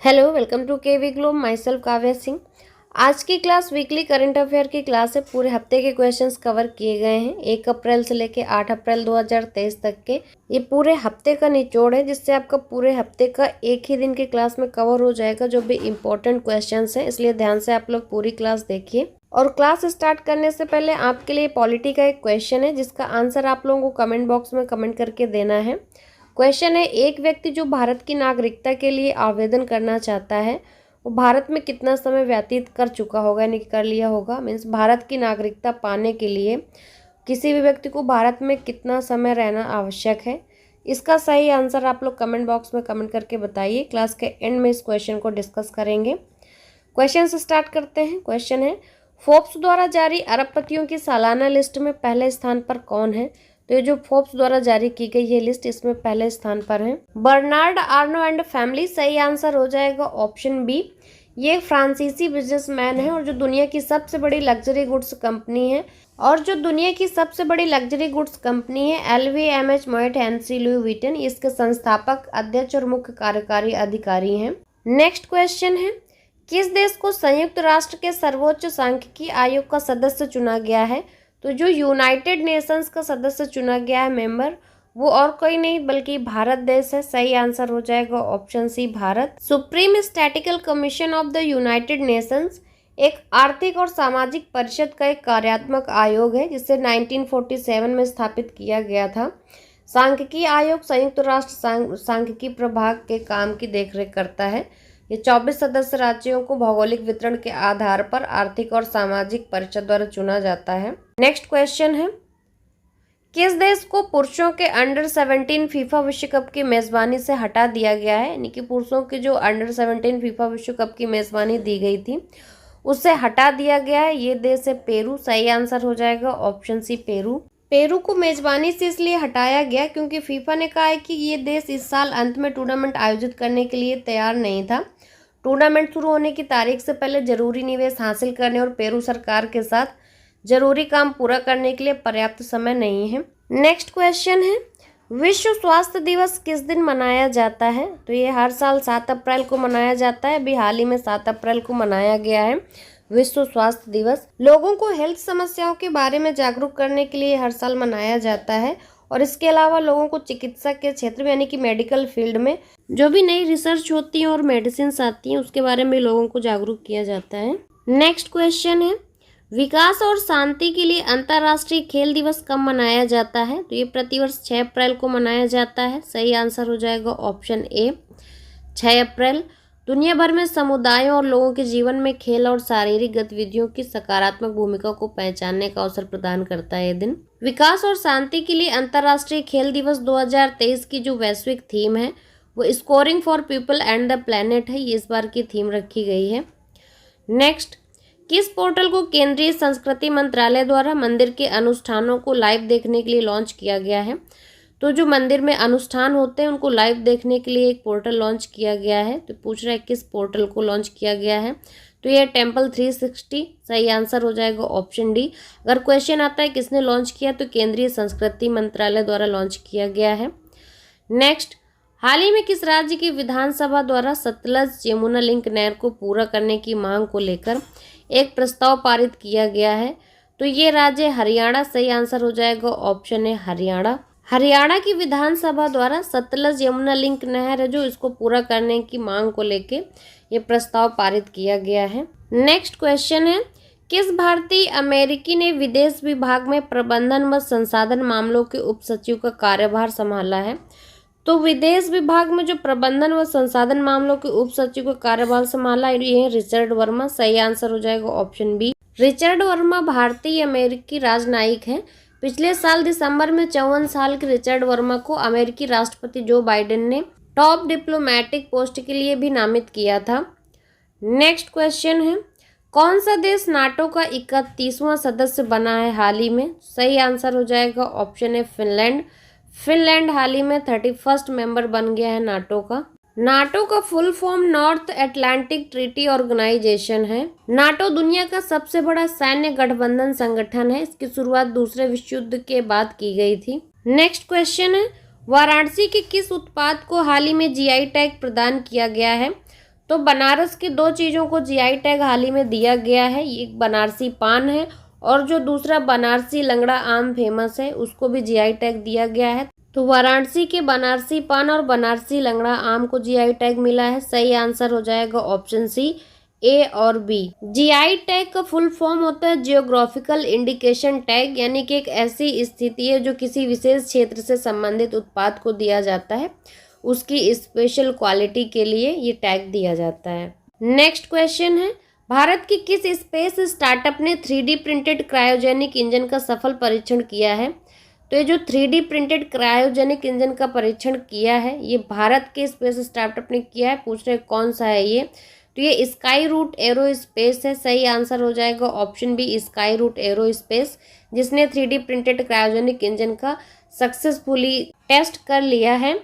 Hello, welcome to KV globe. Myself Kavya Singh. आज की class weekly current affair की class है। पूरे हफ्ते के क्वेश्चंस कवर किए गए हैं 1 अप्रैल से लेकर 8 अप्रैल 2023 तक के। ये पूरे हफ्ते का निचोड़ है, जिससे आपका पूरे हफ्ते का एक ही दिन की क्लास में कवर हो जाएगा जो भी इम्पोर्टेंट क्वेश्चंस हैं। इसलिए ध्यान से आप लोग पूरी क्लास देखिए। और क्लास स्टार्ट करने से पहले आपके लिए पॉलिटी का एक क्वेश्चन है, जिसका आंसर आप लोगों को कमेंट बॉक्स में कमेंट करके देना है। क्वेश्चन है, एक व्यक्ति जो भारत की नागरिकता के लिए आवेदन करना चाहता है वो भारत में कितना समय व्यतीत कर चुका होगा, यानी कर लिया होगा। मीन्स भारत की नागरिकता पाने के लिए किसी भी व्यक्ति को भारत में कितना समय रहना आवश्यक है। इसका सही आंसर आप लोग कमेंट बॉक्स में कमेंट करके बताइए। क्लास के एंड में इस क्वेश्चन को डिस्कस करेंगे। क्वेश्चन से स्टार्ट करते हैं। क्वेश्चन है, फोर्ब्स द्वारा जारी अरबपतियों की सालाना लिस्ट में पहले स्थान पर कौन है। तो ये जो फोर्ब्स द्वारा जारी की गई ये लिस्ट, इसमें पहले स्थान पर है बर्नार्ड आर्नो एंड फैमिली। सही आंसर हो जाएगा ऑप्शन बी। ये फ्रांसीसी बिजनेसमैन है और जो दुनिया की सबसे बड़ी लग्जरी गुड्स कंपनी है LVMH मोएट हेनरी लुई विटन, इसके संस्थापक, अध्यक्ष और मुख्य कार्यकारी अधिकारी हैं। नेक्स्ट क्वेश्चन है, किस देश को संयुक्त राष्ट्र के सर्वोच्च सांख्यिकी आयोग का सदस्य चुना गया है। तो जो यूनाइटेड नेशंस का सदस्य चुना गया है मेंबर, वो और कोई नहीं बल्कि भारत देश है। सही आंसर हो जाएगा option C, Bharat. Supreme statistical commission of the United Nations एक आर्थिक और सामाजिक परिषद का एक कार्यात्मक आयोग है, जिसे 1947 में स्थापित किया गया था। सांख्यिकी आयोग संयुक्त राष्ट्र सांख्यिकी प्रभाग के काम की देखरेख करता है। ये 24 सदस्य राज्यों को भौगोलिक वितरण के आधार पर आर्थिक और सामाजिक परिषद द्वारा चुना जाता है। नेक्स्ट क्वेश्चन है, किस देश को पुरुषों के अंडर 17 फीफा विश्व कप की मेजबानी से हटा दिया गया है। यानी कि पुरुषों के जो अंडर 17 फीफा विश्व कप की मेजबानी दी गई थी उससे हटा दिया गया है। ये देश है पेरू। सही आंसर हो जाएगा ऑप्शन सी, पेरू। पेरू को मेजबानी से इसलिए हटाया गया क्योंकि फीफा ने कहा है कि ये देश इस साल अंत में टूर्नामेंट आयोजित करने के लिए तैयार नहीं था। टूर्नामेंट शुरू होने की तारीख से पहले जरूरी निवेश हासिल करने और पेरू सरकार के साथ जरूरी काम पूरा करने के लिए पर्याप्त समय नहीं है। नेक्स्ट क्वेश्चन है, विश्व स्वास्थ्य दिवस किस दिन मनाया जाता है। तो ये हर साल 7 अप्रैल को मनाया जाता है। अभी हाल ही में 7 अप्रैल को मनाया गया है विश्व स्वास्थ्य दिवस। लोगों को हेल्थ समस्याओं के बारे में जागरूक करने के लिए हर साल मनाया जाता है। और इसके अलावा लोगों को चिकित्सा के क्षेत्र में, यानी कि मेडिकल फील्ड में जो भी नई रिसर्च होती है और मेडिसिन आती हैं उसके बारे में लोगों को जागरूक किया जाता है। नेक्स्ट क्वेश्चन है, विकास और शांति के लिए अंतर्राष्ट्रीय खेल दिवस कब मनाया जाता है। तो ये प्रतिवर्ष 6 अप्रैल को मनाया जाता है। सही आंसर हो जाएगा ऑप्शन ए, 6 अप्रैल। दुनिया भर में समुदायों और लोगों के जीवन में खेल और शारीरिक गतिविधियों की सकारात्मक भूमिका को पहचानने का अवसर प्रदान करता है ये दिन। विकास और शांति के लिए अंतर्राष्ट्रीय खेल दिवस 2023 की जो वैश्विक थीम है वो scoring for people and the planet है। ये इस बार की थीम रखी गई है। नेक्स्ट, किस पोर्टल को केंद्रीय संस्कृति मंत्रालय द्वारा मंदिर के अनुष्ठानों को लाइव देखने के लिए लॉन्च किया गया है। तो जो मंदिर में अनुष्ठान होते हैं उनको लाइव देखने के लिए एक पोर्टल लॉन्च किया गया है। तो पूछ रहा है किस पोर्टल को लॉन्च किया गया है। तो ये टेम्पल 360। सही आंसर हो जाएगा ऑप्शन डी। अगर क्वेश्चन आता है किसने लॉन्च किया तो केंद्रीय संस्कृति मंत्रालय द्वारा लॉन्च किया गया है। नेक्स्ट, हाल ही में किस राज्य की विधानसभा द्वारा सतलज यमुना लिंक नहर को पूरा करने की मांग को लेकर एक प्रस्ताव पारित किया गया है। तो ये राज्य हरियाणा। सही आंसर हो जाएगा ऑप्शन ए, हरियाणा। हरियाणा की विधानसभा द्वारा सतलज यमुना लिंक नहर है जो इसको पूरा करने की मांग को लेके ये प्रस्ताव पारित किया गया है। नेक्स्ट क्वेश्चन है, किस भारतीय अमेरिकी ने विदेश विभाग में प्रबंधन व संसाधन मामलों के उप सचिव का कार्यभार संभाला है। तो विदेश विभाग में जो प्रबंधन व संसाधन मामलों के उप सचिव का कार्यभार संभाला ये रिचर्ड वर्मा। सही आंसर हो जाएगा ऑप्शन बी। रिचर्ड वर्मा भारतीय अमेरिकी राजनयिक हैं। पिछले साल दिसंबर में 54 साल के रिचर्ड वर्मा को अमेरिकी राष्ट्रपति जो बाइडेन ने टॉप डिप्लोमेटिक पोस्ट के लिए भी नामित किया था। नेक्स्ट क्वेश्चन है, कौन सा देश नाटो का 31वां सदस्य बना है हाल ही में। सही आंसर हो जाएगा ऑप्शन ए, फिनलैंड। फिनलैंड हाल ही में 31st मेंबर बन गया है नाटो का। नाटो का full form North Atlantic Treaty Organization है। नाटो दुनिया का सबसे बड़ा सैन्य गठबंधन संगठन है। इसकी शुरुआत दूसरे विश्व युद्ध के बाद की गई थी। नेक्स्ट क्वेश्चन है, वाराणसी के किस उत्पाद को हाल ही में जीआई टैग प्रदान किया गया है। तो बनारस की दो चीज़ों को जीआई टैग हाल ही में दिया गया है, एक बनारसी पान है और जो दूसरा बनारसी लंगड़ा आम फेमस है उसको भी जीआई टैग दिया गया है। तो वाराणसी के बनारसी पान और बनारसी लंगड़ा आम को जीआई टैग मिला है। सही आंसर हो जाएगा ऑप्शन सी, ए और बी। जीआई टैग का फुल फॉर्म होता है जियोग्राफिकल इंडिकेशन टैग, यानी कि एक ऐसी स्थिति है जो किसी विशेष क्षेत्र से संबंधित उत्पाद को दिया जाता है, उसकी स्पेशल क्वालिटी के लिए ये टैग दिया जाता है। नेक्स्ट क्वेश्चन है, भारत की किस स्पेस स्टार्टअप ने 3D प्रिंटेड क्रायोजेनिक इंजन का सफल परीक्षण किया है? तो ये जो 3D प्रिंटेड क्रायोजेनिक इंजन का परीक्षण किया है ये भारत के स्पेस स्टार्टअप ने किया है। पूछ रहे कौन सा है ये? तो ये स्काई रूट एरोस्पेस है। सही आंसर हो जाएगा option B, Skyroot Aerospace, जिसने 3D प्रिंटेड क्रायोजेनिक इंजन का सक्सेसफुली टेस्ट कर लिया है।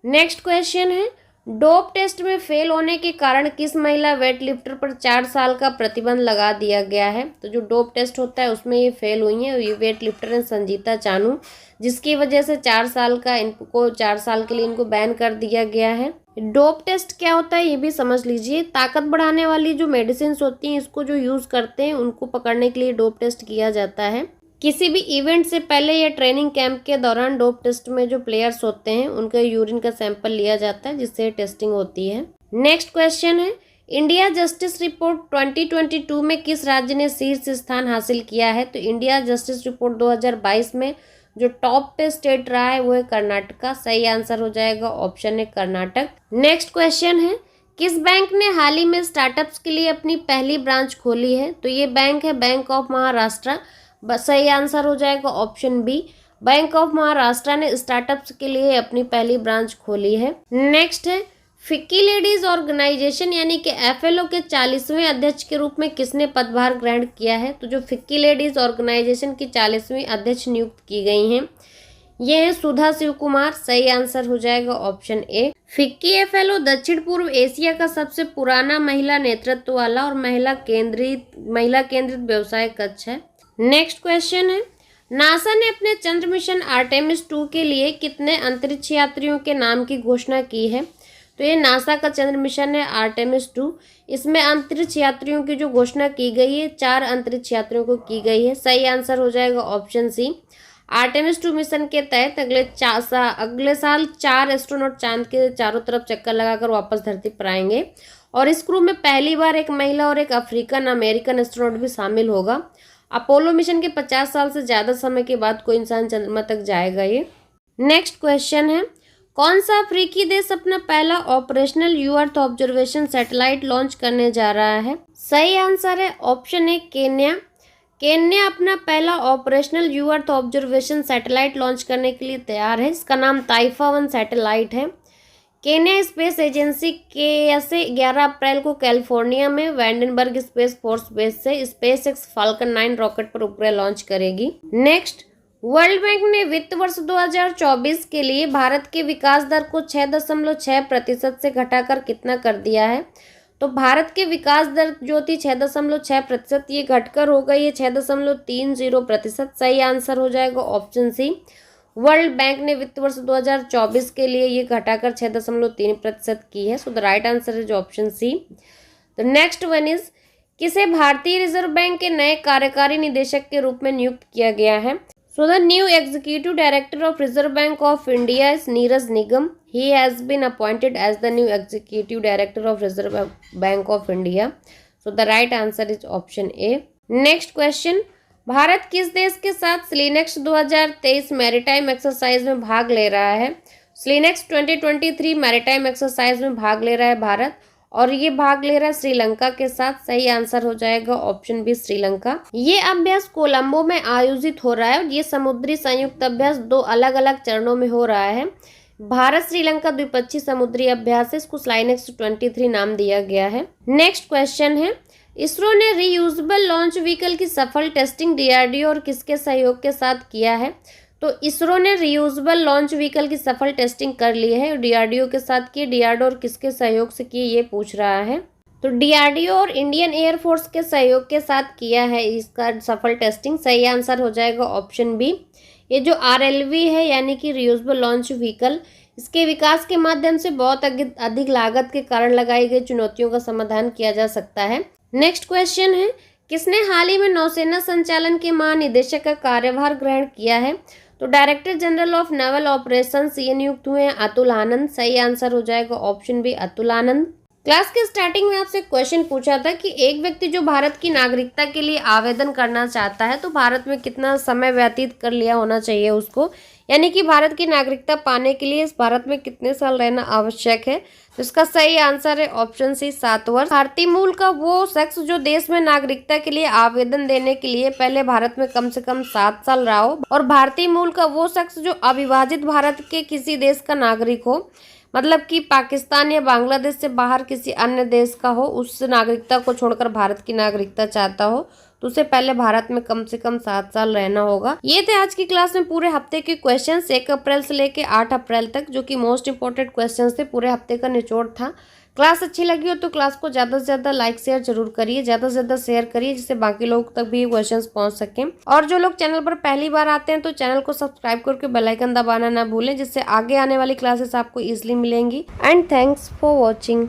नेक्स्ट क्वेश्चन है, डोप टेस्ट में फेल होने के कारण किस महिला वेट लिफ्टर पर 4 साल का प्रतिबंध लगा दिया गया है? तो जो डोप टेस्ट होता है उसमें ये फेल हुई है, ये वेट लिफ्टर है संजीता चानू, जिसकी वजह से 4 साल का इनको 4 साल के लिए इनको बैन कर दिया गया है। डोप टेस्ट क्या होता है ये भी समझ लीजिए। ताकत बढ़ाने वाली जो मेडिसिन होती हैं इसको जो यूज़ करते हैं उनको पकड़ने के लिए डोप टेस्ट किया जाता है। किसी भी इवेंट से पहले या ट्रेनिंग कैंप के दौरान डोप टेस्ट में जो प्लेयर्स होते हैं उनका यूरिन का सैंपल लिया जाता है, जिससे टेस्टिंग होती है। नेक्स्ट क्वेश्चन है, इंडिया जस्टिस रिपोर्ट 2022 में किस राज्य ने शीर्ष स्थान हासिल किया है? तो इंडिया जस्टिस रिपोर्ट 2022 में जो टॉप पे स्टेट रहा है वो है कर्नाटका। सही आंसर हो जाएगा ऑप्शन है कर्नाटक। नेक्स्ट क्वेश्चन है, किस बैंक ने हाल ही में स्टार्टअप्स के लिए अपनी पहली ब्रांच खोली है? तो ये बैंक है बैंक ऑफ महाराष्ट्र। सही आंसर हो जाएगा option B, bank of Maharashtra ने स्टार्टअप्स के लिए अपनी पहली ब्रांच खोली है। नेक्स्ट है, फिक्की लेडीज ऑर्गेनाइजेशन यानी कि एफएलओ के 40वें अध्यक्ष के रूप में किसने पदभार ग्रहण किया है? तो जो फिक्की लेडीज ऑर्गेनाइजेशन की 40वीं अध्यक्ष नियुक्त की गई हैं ये है सुधा शिव कुमार। सही आंसर हो जाएगा ऑप्शन ए। फिक्की एफएलओ दक्षिण पूर्व एशिया का सबसे पुराना महिला नेतृत्व वाला और महिला केंद्रित व्यवसाय कक्ष है। नेक्स्ट क्वेश्चन है, नासा ने अपने चंद्र मिशन आर्टेमिस 2 के लिए कितने अंतरिक्ष यात्रियों के नाम की घोषणा की है? तो ये नासा का चंद्र मिशन है आर्टेमिस 2, इसमें अंतरिक्ष यात्रियों की जो घोषणा की गई है 4 अंतरिक्ष यात्रियों को की गई है। सही आंसर हो जाएगा ऑप्शन सी। आर्टेमिस 2 मिशन के तहत अगले साल 4 एस्ट्रोनॉट चांद के चारों तरफ चक्कर लगाकर वापस धरती पर आएंगे और इस क्रू में पहली बार एक महिला और एक अफ्रीकन अमेरिकन एस्ट्रोनॉट भी शामिल होगा। अपोलो मिशन के 50 साल से ज़्यादा समय के बाद कोई इंसान चंद्रमा तक जाएगा ये। नेक्स्ट क्वेश्चन है, कौन सा अफ्रीकी देश अपना पहला operational you earth observation satellite launch करने जा रहा है? सही आंसर है ऑप्शन ए केन्या। केन्या अपना पहला operational you earth observation satellite launch करने के लिए तैयार है। इसका नाम ताइफा 1 सैटेलाइट है। केन्या स्पेस एजेंसी के से 11 अप्रैल को कैलिफोर्निया में वैंडनबर्ग स्पेस फोर्स बेस से स्पेसएक्स फाल्कन 9 रॉकेट पर उपग्रह लॉन्च करेगी। नेक्स्ट, वर्ल्ड बैंक ने वित्त वर्ष 2024 के लिए भारत के विकास दर को 6.6% से घटाकर कितना कर दिया है? तो भारत के विकास दर जो थी 6.6%, ये घटकर हो गई है 6.30%। सही आंसर हो जाएगा ऑप्शन सी। वर्ल्ड बैंक ने वित्त वर्ष 2024 के लिए ये घटाकर 6.3% की है। So the right answer is option C. The next one is, किसे भारतीय रिजर्व बैंक के नए कार्यकारी निदेशक के रूप में नियुक्त किया गया है? So the new executive director of Reserve Bank of India is Neeraj Nigam. He has been appointed as the new executive director of Reserve Bank of India. So the right answer is option A. Next question, Bharat किस देश के साथ स्लीनेक्स 2023 maritime exercise में भाग ले रहा है? स्लीनेक्स 2023 maritime exercise में भाग ले रहा है भारत, और ये भाग ले रहा है श्रीलंका के साथ। सही आंसर हो जाएगा ऑप्शन बी श्रीलंका। ये अभ्यास कोलंबो में आयोजित हो रहा है और ये समुद्री संयुक्त अभ्यास 2 अलग अलग चरणों में हो रहा है। भारत श्रीलंका द्विपक्षीय समुद्री अभ्यास है, इसको स्लाइनेक्स 23 नाम दिया गया है। नेक्स्ट क्वेश्चन है, इसरो ने रीयूजेबल लॉन्च व्हीकल की सफल टेस्टिंग डीआरडीओ और किसके सहयोग के साथ किया है? तो इसरो ने रीयूजेबल लॉन्च व्हीकल की सफल टेस्टिंग कर ली है, डीआरडीओ के साथ की। डीआरडीओ और किसके सहयोग से की ये पूछ रहा है। तो डीआरडीओ और इंडियन एयरफोर्स के सहयोग के साथ किया है इसका सफल टेस्टिंग। सही आंसर हो जाएगा ऑप्शन बी। ये जो आरएलवी है यानी कि रीयूजेबल लॉन्च व्हीकल, इसके विकास के माध्यम से बहुत अधिक लागत के कारण लगाई गई चुनौतियों का समाधान किया जा सकता है। नेक्स्ट क्वेश्चन है, किसने हाल ही में नौसेना संचालन के महानिदेशक का कार्यभार ग्रहण किया है? तो director general of naval operations ये नियुक्त हुए हैं अतुल आनंद। सही आंसर हो जाएगा ऑप्शन बी अतुल आनंद। क्लास के स्टार्टिंग में आपसे क्वेश्चन पूछा था कि एक व्यक्ति जो भारत की नागरिकता के लिए आवेदन करना चाहता है तो भारत में कितना समय व्यतीत कर लिया होना चाहिए उसको, यानी कि भारत की नागरिकता पाने के लिए इस भारत में कितने साल रहना आवश्यक है। तो इसका सही आंसर है ऑप्शन सी 7 वर्ष। भारतीय मूल का वो शख्स जो देश में नागरिकता के लिए आवेदन देने के लिए पहले भारत में कम से कम 7 साल रहा हो, और भारतीय मूल का वो शख्स जो अविभाजित भारत के किसी देश का नागरिक हो, मतलब कि पाकिस्तान या बांग्लादेश से बाहर किसी अन्य देश का हो, उस नागरिकता को छोड़कर भारत की नागरिकता चाहता हो, तो उसे पहले भारत में कम से कम 7 साल रहना होगा। ये थे आज की क्लास में पूरे हफ्ते के क्वेश्चंस 1 अप्रैल से लेके 8 अप्रैल तक, जो कि मोस्ट इंपॉर्टेंट क्वेश्चंस थे, पूरे हफ्ते का निचोड़ था। क्लास अच्छी लगी हो तो क्लास को ज़्यादा से ज़्यादा लाइक शेयर जरूर करिए, ज़्यादा से ज़्यादा शेयर करिए जिससे बाकी लोग तक भी क्वेश्चंस पहुंच सकें। और जो लोग चैनल पर पहली बार आते हैं तो चैनल को सब्सक्राइब करके बेल आइकन दबाना ना भूलें, जिससे आगे आने वाली क्लासेस आपको ईजिली मिलेंगी। And thanks for watching.